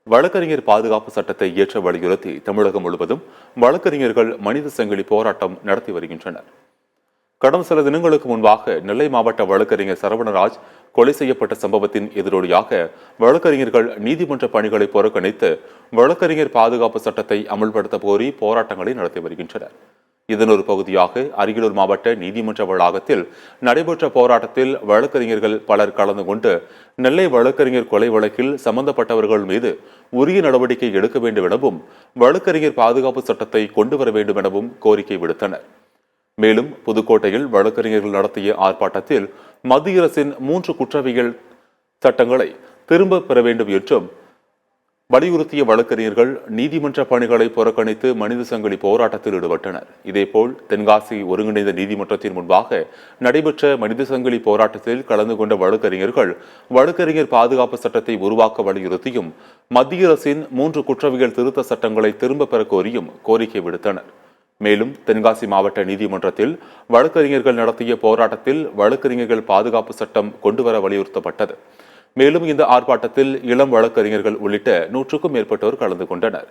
வழக்கறிஞர் பாதுகாப்பு சட்டத்தை இயற்ற வலியுறுத்தி தமிழகம் முழுவதும் வழக்கறிஞர்கள் மனித சங்கிலி போராட்டம் நடத்தி வருகின்றனர். கடந்த சில தினங்களுக்கு முன்பாக நெல்லை மாவட்ட வழக்கறிஞர் சரவணராஜ் கொலை செய்யப்பட்ட சம்பவத்தின் எதிரொலியாக வழக்கறிஞர்கள் நீதிமன்ற பணிகளை புறக்கணித்து வழக்கறிஞர் பாதுகாப்பு சட்டத்தை அமல்படுத்த கோரி போராட்டங்களை நடத்தி வருகின்றனர். இதன் ஒரு பகுதியாக அரியலூர் மாவட்ட நீதிமன்ற வளாகத்தில் நடைபெற்ற போராட்டத்தில் வழக்கறிஞர்கள் பலர் கலந்து கொண்டு நெல்லை வழக்கறிஞர் கொலை வழக்கில் சம்பந்தப்பட்டவர்கள் மீது உரிய நடவடிக்கை எடுக்க வேண்டும் எனவும் வழக்கறிஞர் பாதுகாப்பு சட்டத்தை கொண்டு வர வேண்டும் எனவும் கோரிக்கை விடுத்தனர். மேலும் புதுக்கோட்டையில் வழக்கறிஞர்கள் நடத்திய ஆர்ப்பாட்டத்தில் மத்திய அரசின் 3 குற்றவியல் சட்டங்களை திரும்ப பெற வேண்டும் என்றும் வலியுறுத்திய வழக்கறிஞர்கள் நீதிமன்ற பணிகளை புறக்கணித்து மனித சங்கிலி போராட்டத்தில் ஈடுபட்டனர். இதேபோல் தென்காசி ஒருங்கிணைந்த நீதிமன்றத்தின் முன்பாக நடைபெற்ற மனித சங்கிலி போராட்டத்தில் கலந்து கொண்ட வழக்கறிஞர்கள் வழக்கறிஞர் பாதுகாப்பு சட்டத்தை உருவாக்க வலியுறுத்தியும் மத்திய அரசின் 3 குற்றவியல் திருத்த சட்டங்களை திரும்ப பெற கோரியும் கோரிக்கை விடுத்தனர். மேலும் தென்காசி மாவட்ட நீதிமன்றத்தில் வழக்கறிஞர்கள் நடத்திய போராட்டத்தில் வழக்கறிஞர்கள் பாதுகாப்பு சட்டம் கொண்டுவர வலியுறுத்தப்பட்டது. மேலும் இந்த ஆர்ப்பாட்டத்தில் இளம் வழக்கறிஞர்கள் உள்ளிட்ட 100க்கும் மேற்பட்டோர் கலந்து கொண்டனர்.